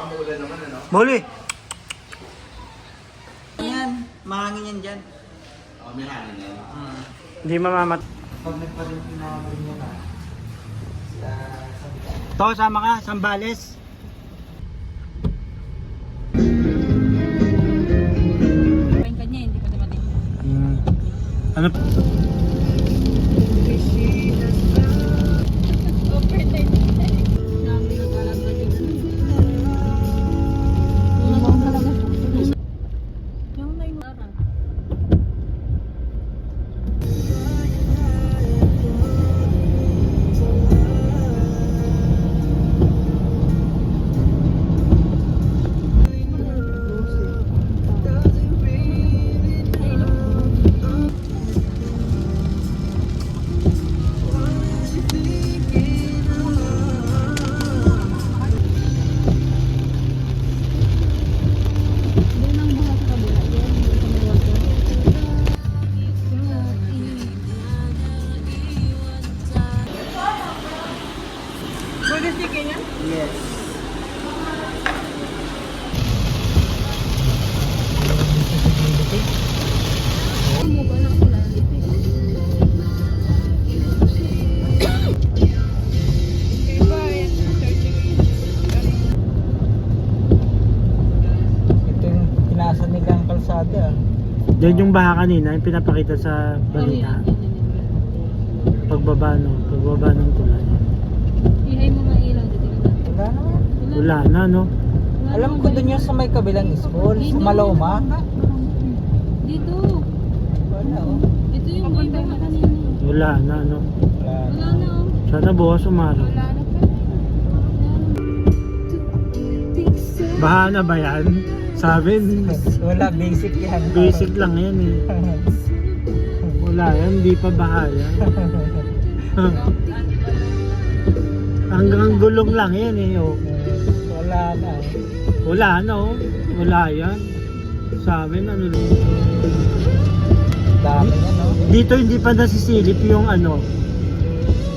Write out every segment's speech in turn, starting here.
Baka maulan naman, ano? Muli! Yan, mahangin yan dyan. Oh, may hangin yan. Hindi mamamat. Pag nagpa-rin pinamarin niya na. To, sama ka, Sambales. Kain kanya, hindi pa dumating. Ano? Overnight. Namin yung alam na din. Yung na yung araw. Yes. Ito yung pinasa nilang kalsada. Yan yung baha kanina, yung pinapakita sa balita. Pagbaba ng tulay. Ihay mo nga ilaw dito. Wala naman. Wala na, no? Alam ko dun yung sa may kabilang school, sa Maloma. Dito. Wala oh. Ito yung iba na kanina. Wala na, no? Wala. Wala na oh. Sana bukas umaraw. Wala na pa. Baha na ba yan? Sabi, Wala, basic yan. basic lang yan eh. Wala yan, hindi pa baha yan. Hanggang gulong lang yan eh. Oh. Wala na. Wala na oh. Wala yan. Sa amin ano lang. Dami na no. Dito hindi pa nasisilip yung ano,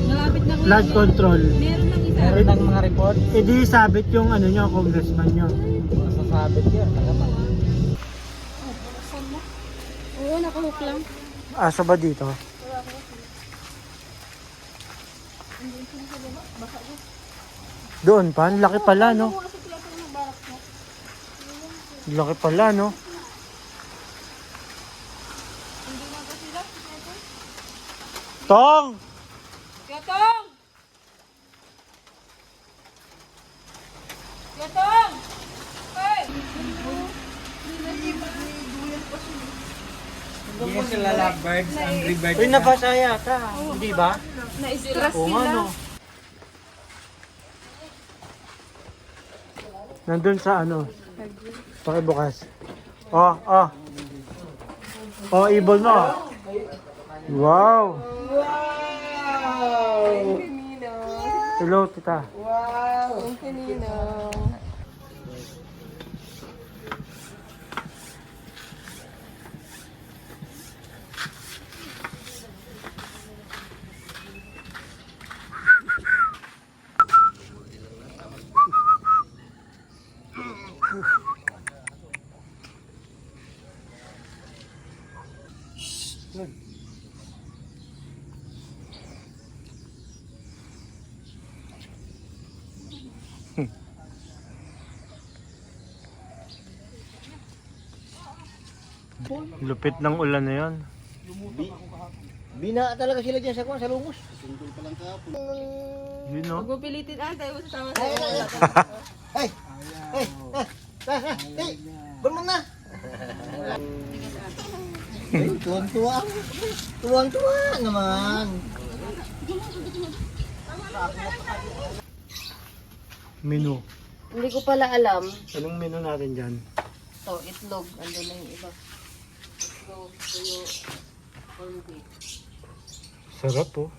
Malapit na flood control. Meron ng isa. Meron ng mga report. E di sabit yung ano nyo, congressman nyo. Masasabit yan. Malaman. Oo, nakahook lang. Asa ba dito? Doon pa, ang laki pala no. Laki pala no. Tong! Gatong! Gatong! Hey! Hindi na sila lovebirds, angry birds. Uy, nabasa yata. Hindi ba? Na-stress Oo sila. nga no. Nandun sa ano? Pakibukas. Oh, oh. Oh, ibon mo. Wow. Wow! Hello, tita. Wow! Ang kanina. Lupit ng ulan na yon. Bina talaga sila dyan sa Lumos. Yun no? Magpupilitin tayo sa sama sa Hey! Hey! Hey! Bangon na! Tuwang-tuwa. Tuwang-tuwa naman. Menu. Hindi ko pala alam. Anong menu natin dyan? Ito, itlog. Andun na yung iba. Itlog, tuyo, corned beef. Sarap oh.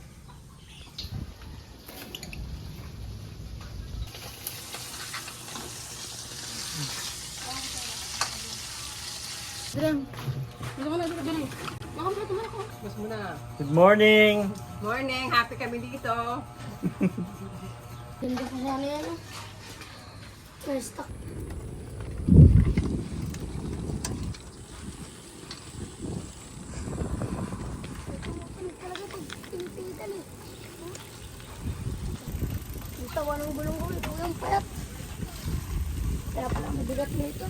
Drang. Dito ka na, dito, dito. Baka mo na ako. Mas muna. Good morning! Morning, happy kami dito. Hindi ko sana yan. Na-stuck. Talaga pag pinipitan eh. Yung tawa ng gulong ko, ito yung payat. Kaya pala mabigat na ito.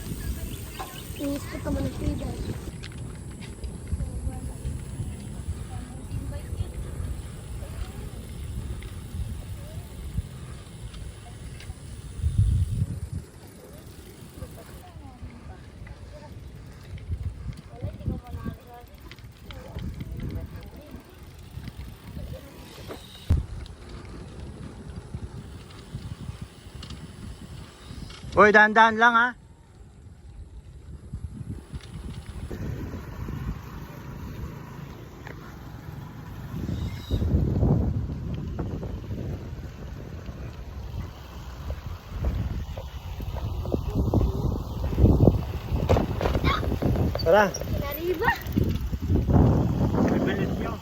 Inispot naman ng pidas. Uy, dahan-dahan lang ha. Tara. Nariba? Bibilis nyo.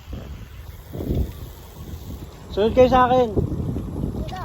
Sunod kayo sa akin. Ito.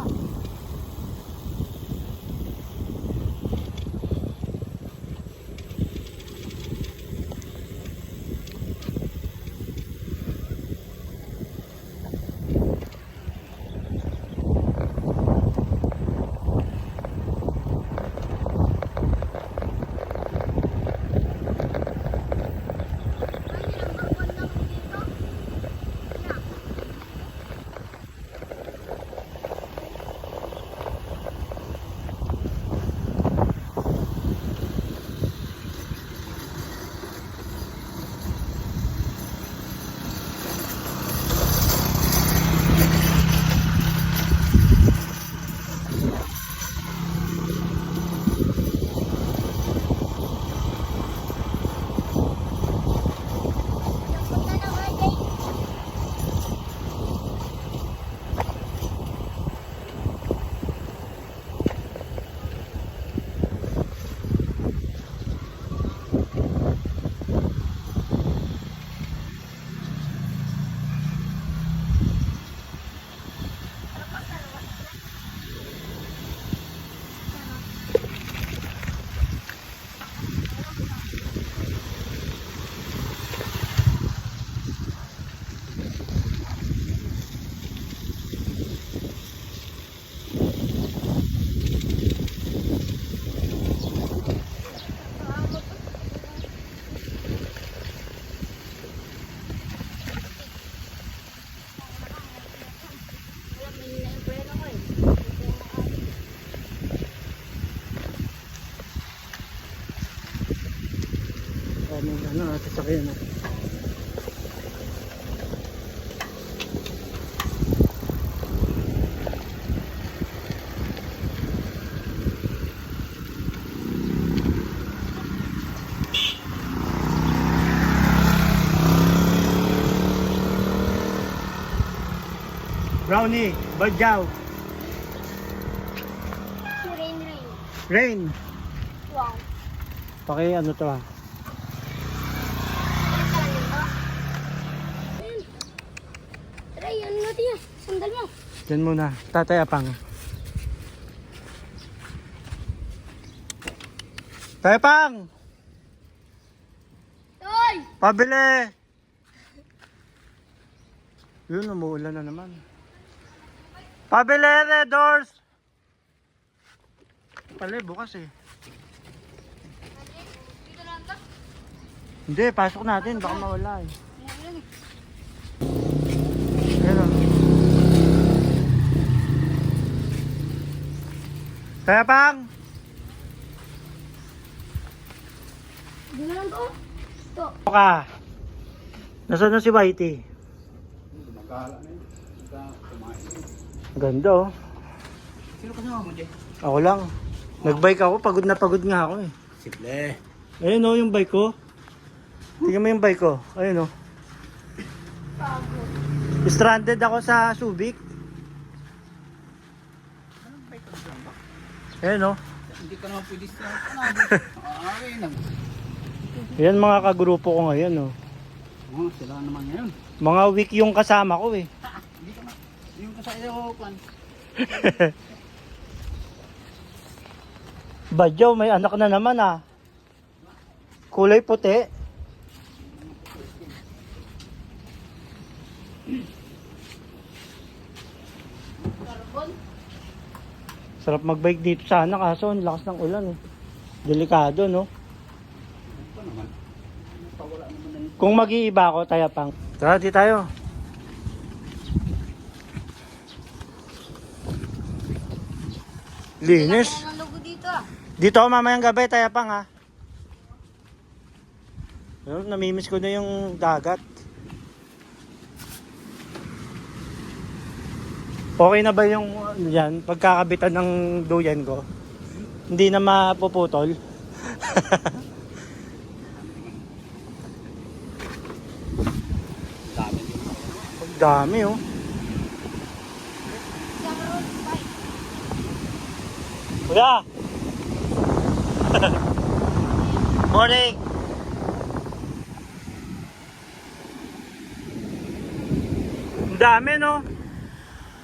Sasakyan na. Brownie, Badjaw, Rain. Rain. Wow. Paki ano to ha? Ray, ano natin yan? Sandal mo. Diyan muna, Tatay Apang. Tatay Apang! Toy! Pabili! Yun, umuulan na naman. Pabili, Red Doors! Pala, bukas eh. Hindi, pasok natin, baka mawala eh. Ayan o. Kaya pang! Di na lang to. Ito. Ka! Nasaan na si Whitey? Magkahala na yun. Kumain na yun. Ganda oh. Sino kasama mo, Jay? Ako lang. Nagbike ako, pagod na pagod nga ako eh. Simple. Ayun oh, yung bike ko. Tingnan mo yung bike ko. Ayun oh. Stranded ako sa Subic. Ayun oh. Hindi ka naman pwede sa kanado. Yan mga kagrupo ko ngayon oh. Oo, sila naman ngayon. Mga week yung kasama ko eh. Hindi ka na. Yung kasaya ko, pan. Badyaw, may anak na naman ah. Kulay puti. Carbon. Sarap magbike dito sana kaso ang lakas ng ulan eh. Delikado no. Ito naman. Pawala naman na yun. Kung mag-iiba ako, tayapang. Tara, di tayo. Linis. Wala ng logo dito ah. Dito ako mamayang gabi, tayapang ha. Ayun, namimiss ko na yung dagat. Okay na ba yung yan, pagkakabitan ng duyan ko? Hindi na mapuputol? Dami. Ang dami oh. Kuya! Morning! Ang dami no?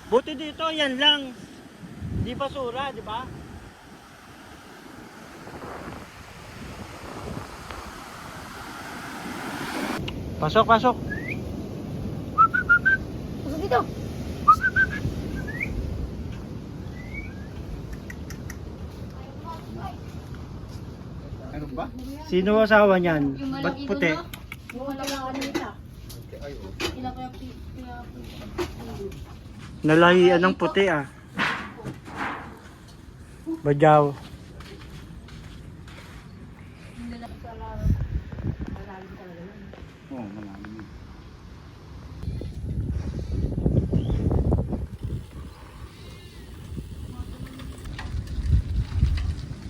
Buti dito, yan lang. Di basura, di ba? Pasok, pasok. Pasok dito. Ano ba? Sino asawa niyan? Yung Ba't malaki puti? doon no? Yung malaki ano nila. Ay, oh. Kaya Nalahian ng puti ah. Badyaw. Oo, malalim yun.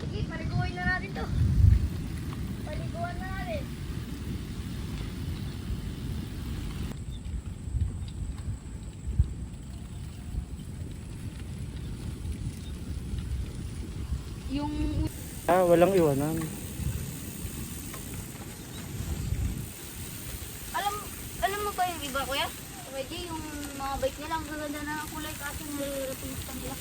Sige, paliguan na natin to. Paliguan na natin. yung Ah, walang iwanan. Alam mo ba yung iba, kuya? Pwede yung mga bike nila, ang gaganda na kulay kasi nire-replace nila.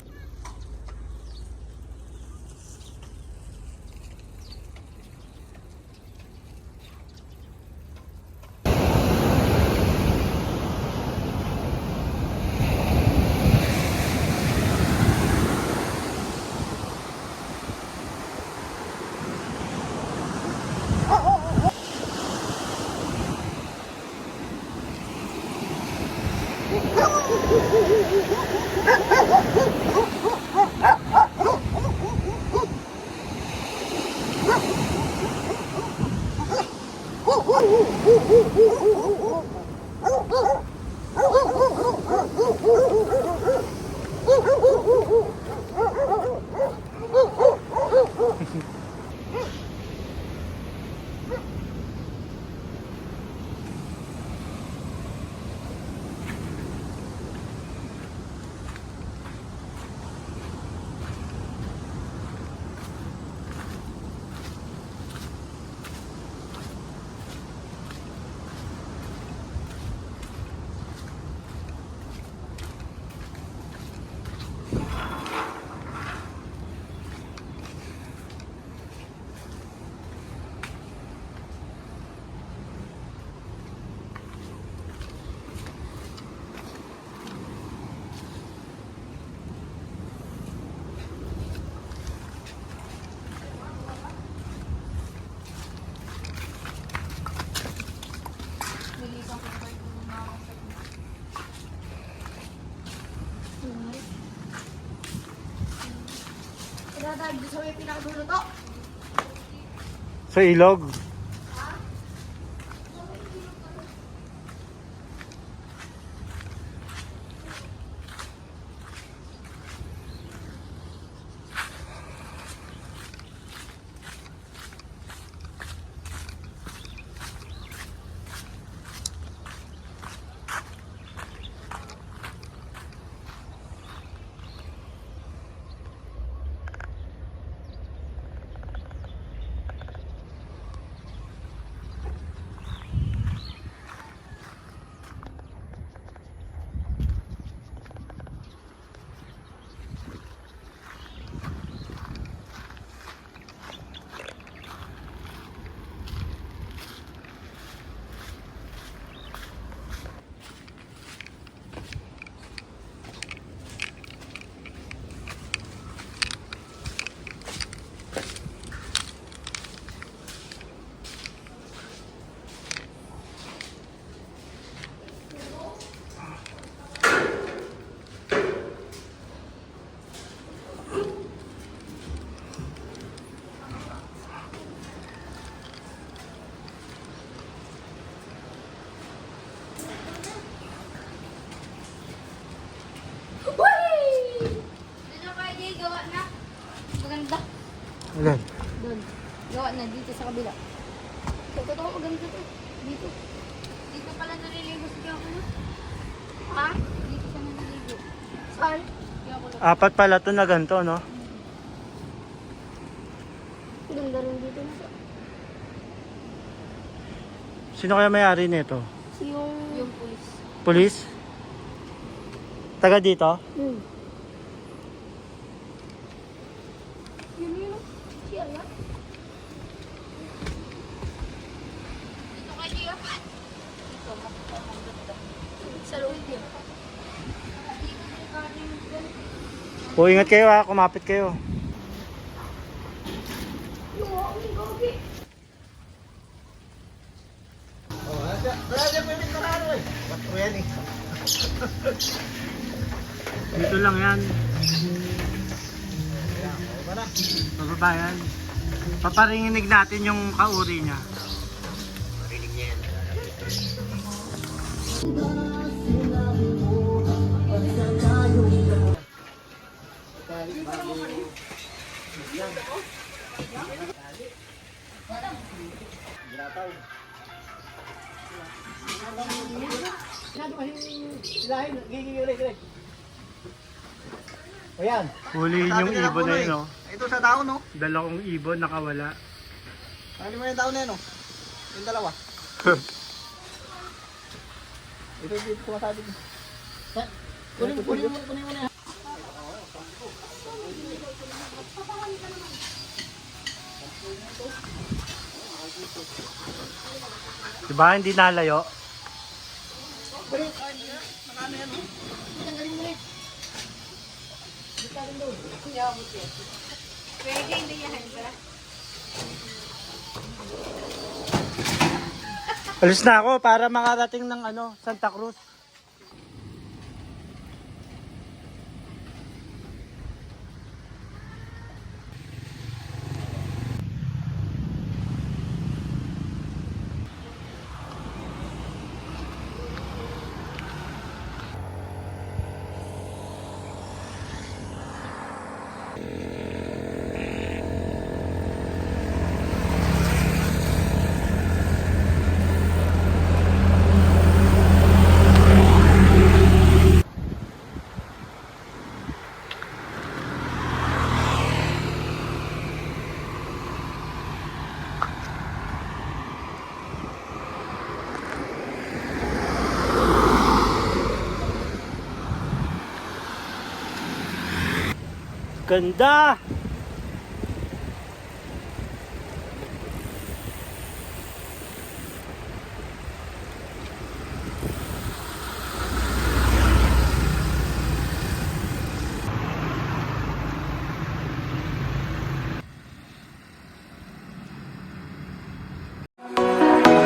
Kaya tayo sa may pinakadulo to. Sa ilog. Ilan? Doon. Gawa na dito sa kabila. Totoo, maganda to. Dito. Dito pala naliligo si Kiyoko. Ha? Dito siya naliligo. Saan? Kiyoko. Apat pala to na ganito, no? Ganda rin dito na to. Sino kaya may-ari nito? Yung pulis. Pulis? Taga dito? Hmm. Yun yun. Siya yan. Dito kay Gia. Dito, maganda. Sa loob yun. O, ingat kayo ha. Kumapit kayo. Yung ang gogi. Dito lang yan. Pababa yan. Paparinginig natin yung kauri niya. Ayan. Huli yung ibon na yun, no? Ito sa tao, no? Dalawang ibon nakawala. Ano mo yung tao na yun, no? Yung dalawa. Ito dito sumasabi. Kunin mo na. Diba hindi nalayo? Pwede hindi yan ba? Alis na ako para makarating ng Santa Cruz. Ganda!